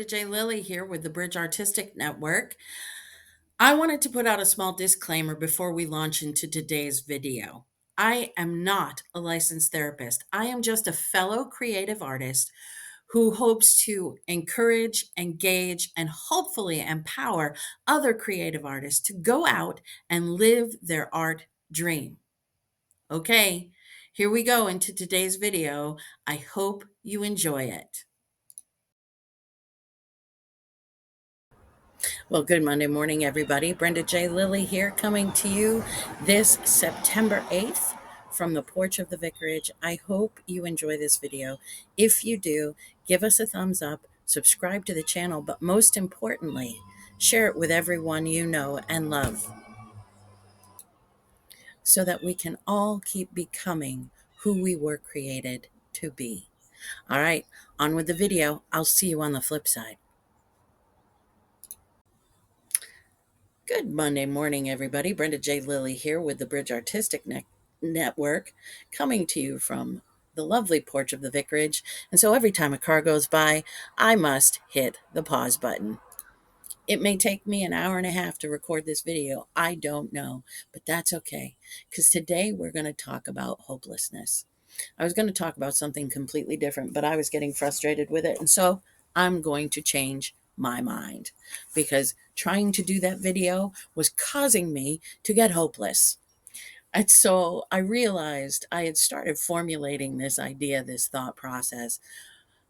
Brenda J. Lilly here with the Bridge Artistic Network. I wanted to put out a small disclaimer before we launch into today's video. I am not a licensed therapist. I am just a fellow creative artist who hopes to encourage, engage, and hopefully empower other creative artists to go out and live their art dream. Okay, here we go into today's video. I hope you enjoy it. Well, good Monday morning, everybody. Brenda J. Lilly here, coming to you this September 8th from the porch of the vicarage. I hope you enjoy this video. If you do, give us a thumbs up, subscribe to the channel, but most importantly, share it with everyone you know and love so that we can all keep becoming who we were created to be. All right, on with the video. I'll see you on the flip side. Good Monday morning, everybody. Brenda J. Lilly here with the Bridge Artistic Network, coming to you from the lovely porch of the vicarage. And so every time a car goes by, I must hit the pause button. It may take me an hour and a half to record this video. I don't know, but that's okay, because today we're going to talk about hopelessness. I was going to talk about something completely different, but I was getting frustrated with it. And so I'm going to change my mind, because trying to do that video was causing me to get hopeless. And so I realized I had started formulating this idea, this thought process.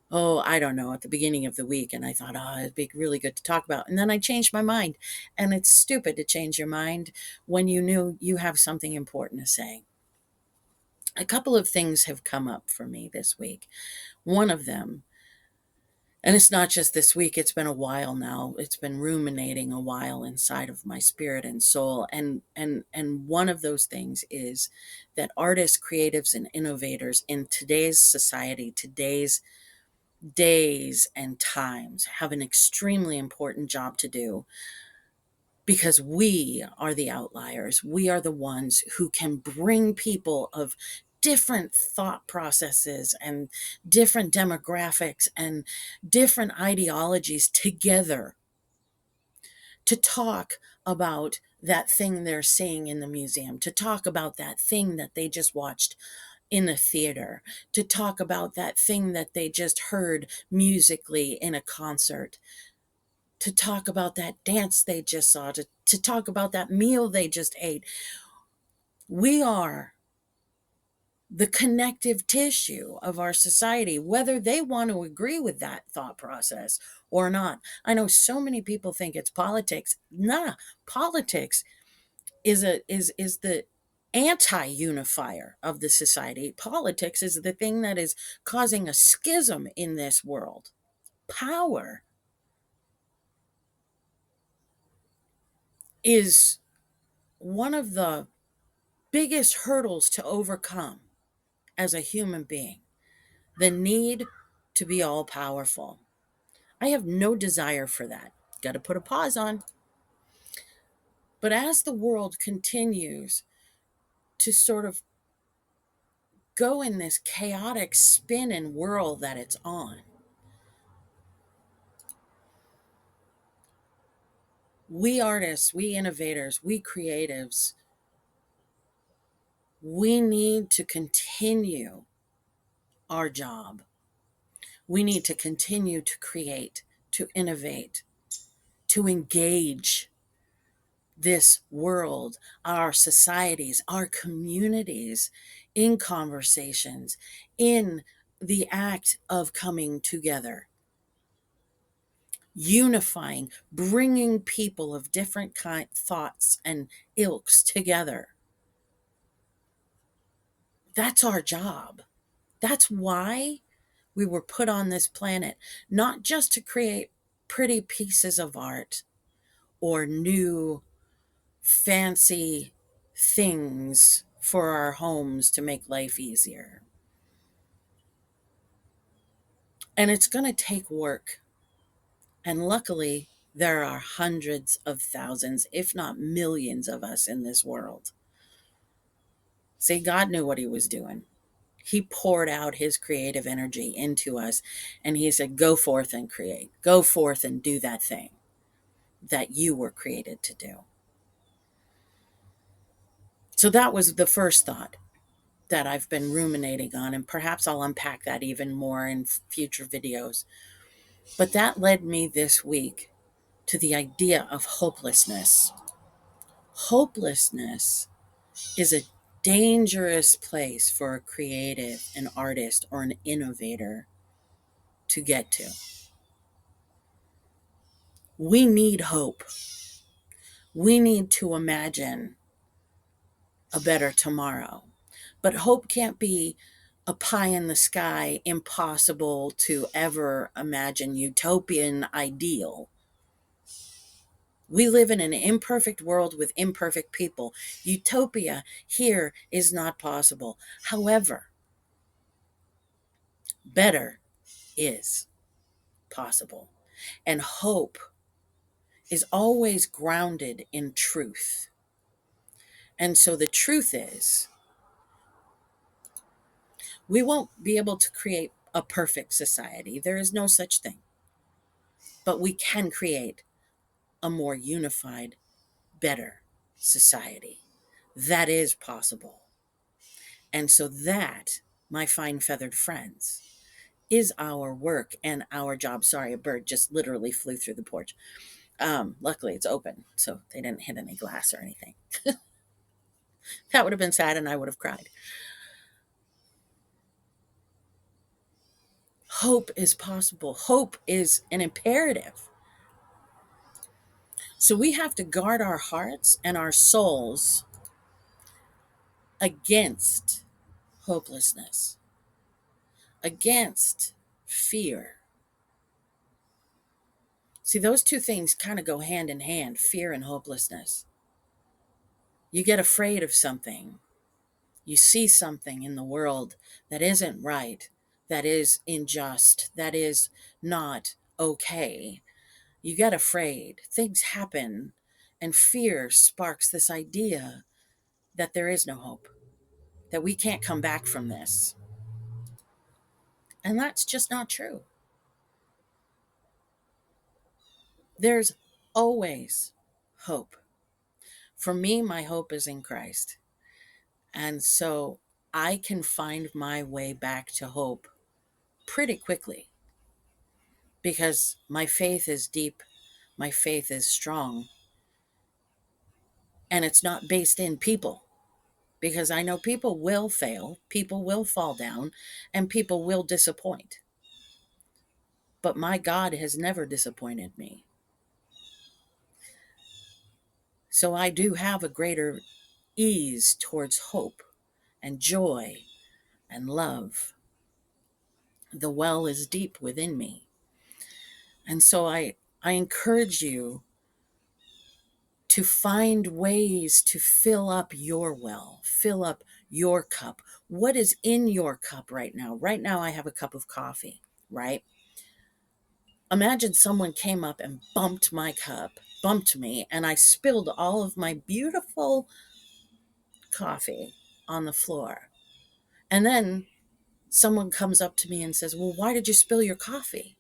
Oh, I don't know, at the beginning of the week. And I thought, oh, it'd be really good to talk about. And then I changed my mind. And it's stupid to change your mind when you knew you have something important to say. A couple of things have come up for me this week. One of them, and it's not just this week, it's been a while now. It's been ruminating a while inside of my spirit and soul. And one of those things is that artists, creatives, and innovators in today's society, today's days and times have an extremely important job to do, because we are the outliers. We are the ones who can bring people of different thought processes and different demographics and different ideologies together to talk about that thing they're seeing in the museum, to talk about that thing that they just watched in the theater, to talk about that thing that they just heard musically in a concert, to talk about that dance they just saw, to talk about that meal they just ate. We are the connective tissue of our society, whether they want to agree with that thought process or not. I know so many people think it's politics. Nah, politics is the anti-unifier of the society. Politics is the thing that is causing a schism in this world. Power is one of the biggest hurdles to overcome as a human being. The need to be all powerful. I have no desire for that. Got to put a pause on. But as the world continues to sort of go in this chaotic spin and whirl that it's on, we artists, we innovators, we creatives, we need to continue our job. We need to continue to create, to innovate, to engage this world, our societies, our communities in conversations, in the act of coming together, unifying, bringing people of different thoughts and ilks together. That's our job. That's why we were put on this planet, not just to create pretty pieces of art or new fancy things for our homes to make life easier. And it's going to take work. And luckily, there are hundreds of thousands, if not millions of us in this world. See, God knew what he was doing. He poured out his creative energy into us, and he said, go forth and create. Go forth and do that thing that you were created to do. So that was the first thought that I've been ruminating on, and perhaps I'll unpack that even more in future videos. But that led me this week to the idea of hopelessness. Hopelessness is a dangerous place for a creative, an artist, or an innovator to get to. We need hope. We need to imagine a better tomorrow. But hope can't be a pie in the sky, impossible to ever imagine utopian ideal. We live in an imperfect world with imperfect people. Utopia here is not possible. However, better is possible. And hope is always grounded in truth. And so the truth is, we won't be able to create a perfect society. There is no such thing. But we can create a more unified, better society. That is possible. And so that, my fine feathered friends, is our work and our job. Sorry, a bird just literally flew through the porch. Luckily, it's open, so they didn't hit any glass or anything. That would have been sad, and I would have cried. Hope is possible. Hope is an imperative. So we have to guard our hearts and our souls against hopelessness, against fear. See, those two things kind of go hand in hand, fear and hopelessness. You get afraid of something. You see something in the world that isn't right, that is unjust, that is not okay. You get afraid. Things happen, and fear sparks this idea that there is no hope, that we can't come back from this. And that's just not true. There's always hope. For me, my hope is in Christ. And so I can find my way back to hope pretty quickly because my faith is deep, my faith is strong, and it's not based in people. Because I know people will fail, people will fall down, and people will disappoint. But my God has never disappointed me. So I do have a greater ease towards hope and joy and love. The well is deep within me. And so I encourage you to find ways to fill up your well, fill up your cup. What is in your cup right now? Right now, I have a cup of coffee, right? Imagine someone came up and bumped my cup, bumped me, and I spilled all of my beautiful coffee on the floor. And then someone comes up to me and says, well, why did you spill your coffee?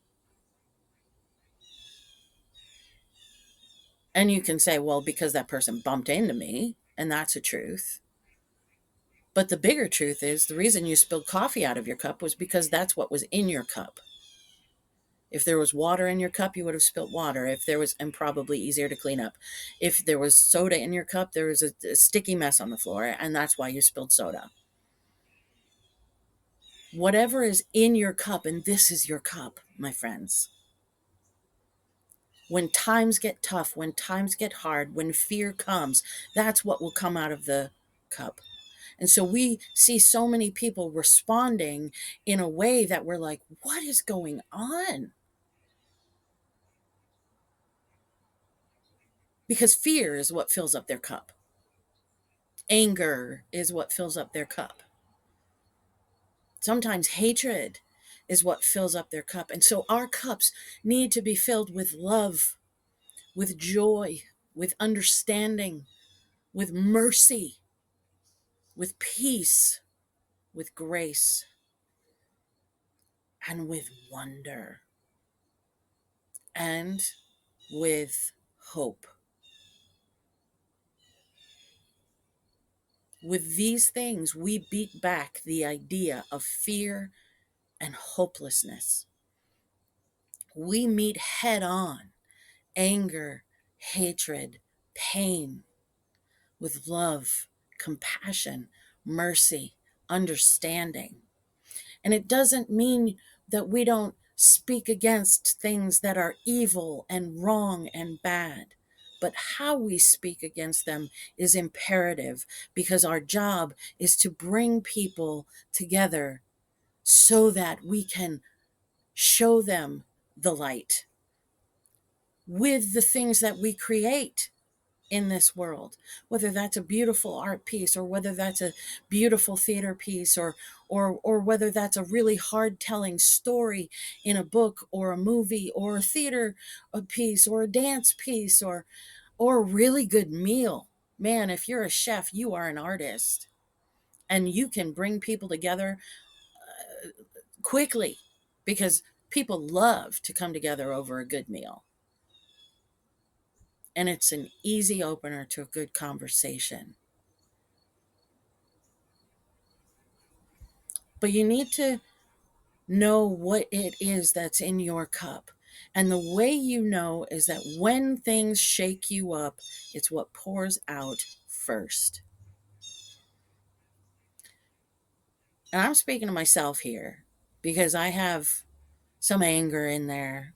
And you can say, well, because that person bumped into me, and that's a truth. But the bigger truth is the reason you spilled coffee out of your cup was because that's what was in your cup. If there was water in your cup, you would have spilled water. If there was, and probably easier to clean up. If there was soda in your cup, there was a sticky mess on the floor, and that's why you spilled soda. Whatever is in your cup, and this is your cup, my friends. When times get tough, when times get hard, when fear comes, that's what will come out of the cup. And so we see so many people responding in a way that we're like, what is going on? Because fear is what fills up their cup. Anger is what fills up their cup. Sometimes hatred is what fills up their cup. And so our cups need to be filled with love, with joy, with understanding, with mercy, with peace. with grace, and with wonder, and with hope. With these things, we beat back the idea of fear and hopelessness. We meet head on anger, hatred, pain with love, compassion, mercy, understanding. And it doesn't mean that we don't speak against things that are evil and wrong and bad. But how we speak against them is imperative, because our job is to bring people together so that we can show them the light with the things that we create in this world, whether that's a beautiful art piece, or whether that's a beautiful theater piece, or whether that's a really hard telling story in a book or a movie or a theater piece or a dance piece, or a really good meal. Man, if you're a chef, you are an artist, and you can bring people together quickly, because people love to come together over a good meal. And it's an easy opener to a good conversation. But you need to know what it is that's in your cup. And the way you know is that when things shake you up, it's what pours out first. And I'm speaking to myself here, because I have some anger in there.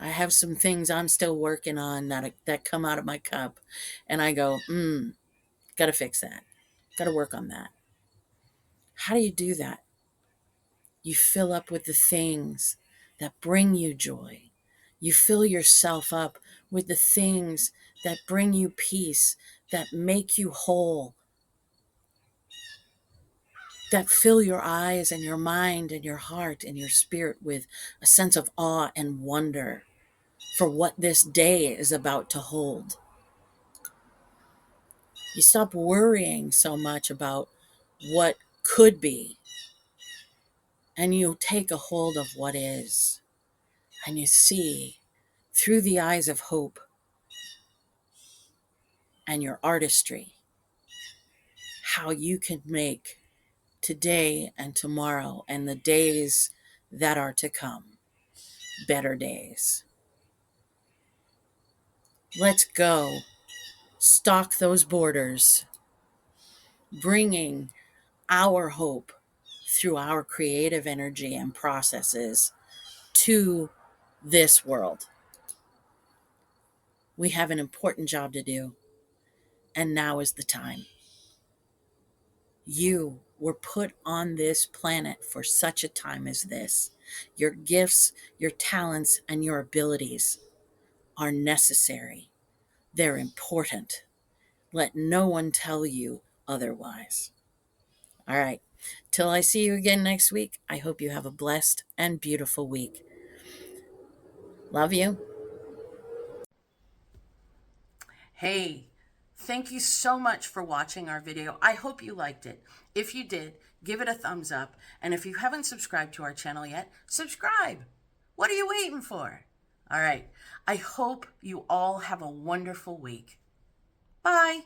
I have some things I'm still working on that come out of my cup. And I go, got to fix that. Got to work on that. How do you do that? You fill up with the things that bring you joy. You fill yourself up with the things that bring you peace, that make you whole, that fill your eyes and your mind and your heart and your spirit with a sense of awe and wonder for what this day is about to hold. You stop worrying so much about what could be, and you take a hold of what is, and you see through the eyes of hope and your artistry how you can make today and tomorrow and the days that are to come better days. Let's go stalk those borders, bringing our hope through our creative energy and processes to this world. We have an important job to do, and now is the time. You were put on this planet for such a time as this. Your gifts, your talents, and your abilities are necessary. They're important. Let no one tell you otherwise. All right. Till I see you again next week, I hope you have a blessed and beautiful week. Love you. Hey, thank you so much for watching our video. I hope you liked it. If you did, give it a thumbs up. And if you haven't subscribed to our channel yet, subscribe. What are you waiting for? All right. I hope you all have a wonderful week. Bye.